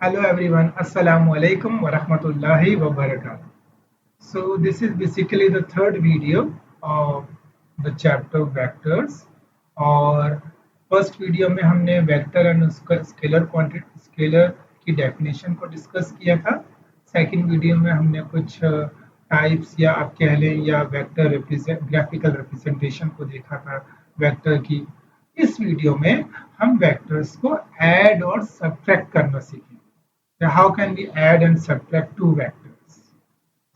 Hello everyone, Assalamu alaikum wa rahmatullahi wa barakatuh. So this is basically the third video of the chapter vectors और first video में हमने vector and उसका scalar quantity scalar की definition को discuss किया था। Second video में हमने कुछ टाइप्स या आप कह लें या वेक्टर ग्राफिकल रिप्रेजेंटेशन को देखा था वेक्टर की। इस वीडियो में हम वेक्टर्स को ऐड और सब्ट्रैक्ट करना सीखेंगे। How can we add and subtract two vectors?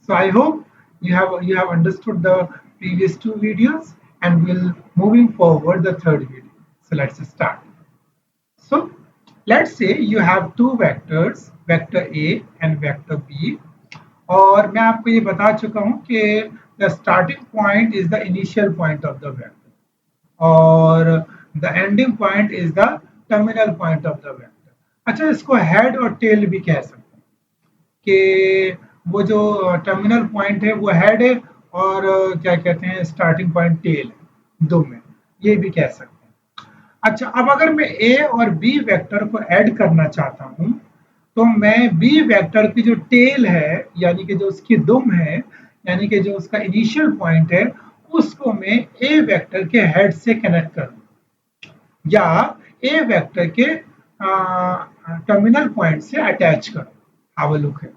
So I hope you have understood the previous two videos and we'll moving forward the third video. So let's start. So let's say you have two vectors, vector A and vector B, और मैं आपको ये बता चुका हूँ कि the starting point is the initial point of the vector और the ending point is the terminal point of the vector. अच्छा, इसको हेड और टेल भी कह सकते हैं कि वो जो टर्मिनल पॉइंट है वो हेड है और क्या कहते हैं स्टार्टिंग पॉइंट टेल है, दो में ये भी कह सकते हैं। अच्छा, अब अगर मैं ए और बी वेक्टर को ऐड करना चाहता हूं तो मैं बी वेक्टर की जो टेल है यानी कि जो उसकी दुम है यानी कि जो उसका इनिशियल पॉइंट है उसको मैं ए वेक्टर के हेड से कनेक्ट करूं या ए वेक्टर के टर्मिनल पॉइंट से अटैच करो। हाउ अ लुक है।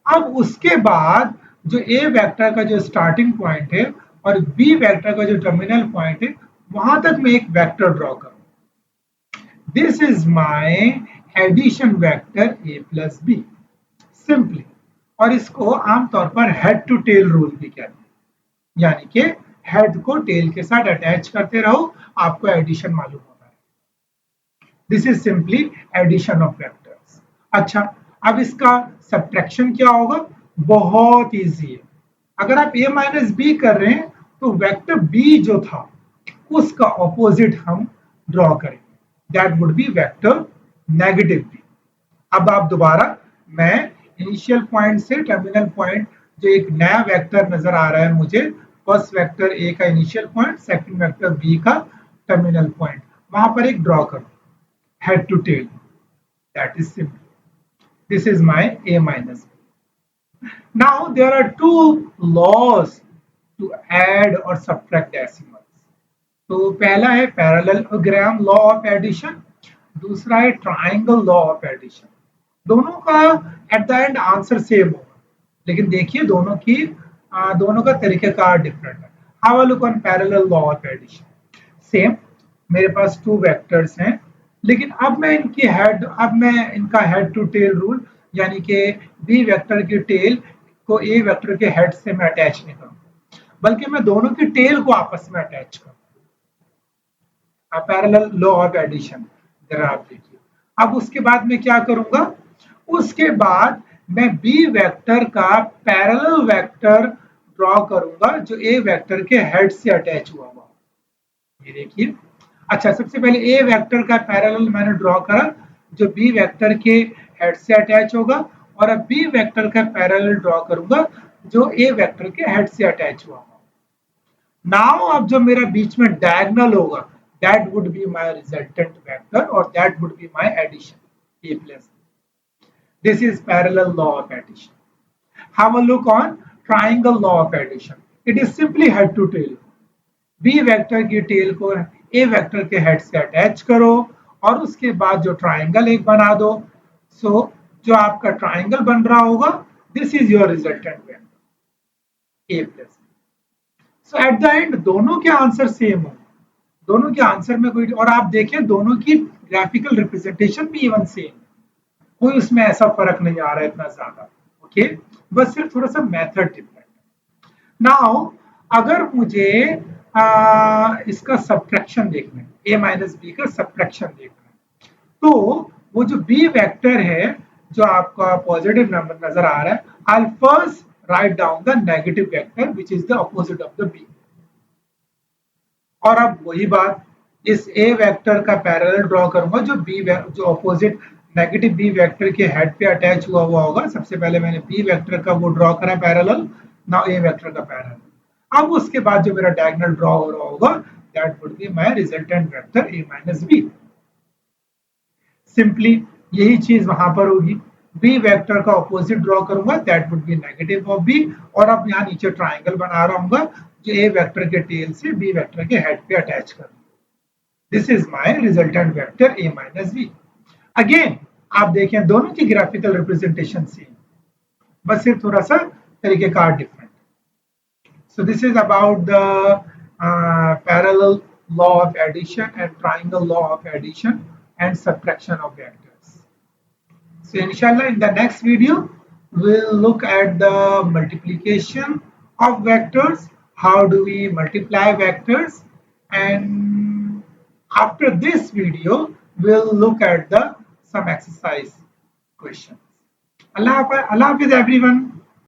अब उसके बाद जो ए वेक्टर का जो स्टार्टिंग पॉइंट है और बी वेक्टर का जो टर्मिनल पॉइंट है वहां तक मैं एक वेक्टर ड्रॉ करूं। This is my addition vector A plus B simply, और इसको आमतौर पर हेड टू टेल रूल भी कहते हैं, यानी कि हेड को टेल के साथ अटैच करते रहो, आपको एडिशन मालूम होता है। This is simply addition of vectors. अच्छा, अब इसका सब्ट्रैक्शन क्या होगा? बहुत इजी है। अगर आप a माइनस बी कर रहे हैं तो वेक्टर b जो था उसका ऑपोजिट हम ड्रॉ करेंगे, that would B vector negative b। अब आप दोबारा मैं इनिशियल पॉइंट से टर्मिनल पॉइंट जो एक नया वेक्टर नजर आ रहा है मुझे, फर्स्ट वेक्टर a का initial point, second vector b का टर्मिनल पॉइंट, वहां पर एक ड्रॉ करो head to tail. That is simple. This is my a minus b. Now there are two laws to add or subtract decimals. तो पहला है parallelogram law of addition, दूसरा है ट्राइंगल लॉ ऑफ एडिशन। दोनों का at the end answer same होगा, लेकिन देखिए दोनों का तरीकाकार डिफरेंट है। How a look on parallel law of addition. Same, मेरे पास टू वेक्टर्स हैं, लेकिन अब मैं इनका हेड टू टेल रूल यानी कि बी वेक्टर की टेल को ए वेक्टर के हेड से मैं अटैच नहीं करूंगा, बल्कि मैं दोनों की टेल को आपस में अटैच करूंगा। पैरेलल लॉ ऑफ एडिशन जरा आप देखिए। अब उसके बाद मैं क्या करूंगा? उसके बाद मैं बी वेक्टर का पैरेलल वेक्टर ड्रॉ करूंगा जो ए वेक्टर के हेड से अटैच हुआ हुआ। ये देखिए। अच्छा, सबसे पहले ए वेक्टर का पैरेलल मैंने ड्रॉ करा जो बी वेक्टर के हेड से अटैच होगा, और अब बी वेक्टर का पैरेलल ड्रॉ करूंगा जो ए वेक्टर के हेड से अटैच हुआ होगा। नाउ अब जो मेरा बीच में डायगोनल होगा that would be my resultant vector और that would be my addition A plus. This is parallel law of addition. Have a look on triangle law of addition. It is simply head to tail. B vector की tail को A vector के head से attach करो और उसके बाद जो triangle एक बना दो। सो जो आपका ट्राइंगल बन रहा होगा this is your resultant vector A plus. So eight the and दोनों के आंसर सेम हो, दोनों के आंसर में कोई, और आप देखें दोनों की ग्राफिकल रिप्रेजेंटेशन भी इवन सेम, कोई उसमें ऐसा फर्क नहीं आ रहा है इतना ज्यादा। ओके, बस सिर्फ थोड़ा सा मेथड डिफरेंट है। नाउ अगर मुझे इसका सब्ट्रैक्शन देखना है, ए माइनस बी का सब्ट्रैक्शन देखना है, तो वो जो बी वेक्टर है जो आपका पॉजिटिव नंबर नजर आ रहा है, I first write down the negative vector which is the opposite of the B. और अब वही बात, इस ए वेक्टर का पैरेलल ड्रॉ करूंगा जो अपोजिट नेगेटिव बी वेक्टर के हेड पे अटैच हुआ होगा। सबसे पहले मैंने बी वेक्टर का वो ड्रॉ करा पैरेलल, नाउ ए वेक्टर का पैरेलल। अब उसके बाद जो मेरा डायगोनल ड्रॉ हो रहा होगा that would be my resultant vector a minus B. Simply यही चीज वहां पर होगी। बी वेक्टर का ऑपोजिट ड्रॉ करूंगा, that would be negative of B. और अब यहाँ नीचे ट्राइंगल बना रहा हूँ जो ए वेक्टर के टेल से बी वेक्टर के हेड पे अटैच कर। This is my resultant vector a minus B. Again आप देखें दोनों की ग्राफिकल रिप्रेजेंटेशन सेम, बस सिर्फ थोड़ा सा तरीकेकार different. So this is about the parallel law of addition and triangle law of addition and subtraction of vectors. So inshallah in the next video, we'll look at the multiplication of vectors. How do we multiply vectors? And after this video, we'll look at the some exercise questions. Allah Hafiz everyone.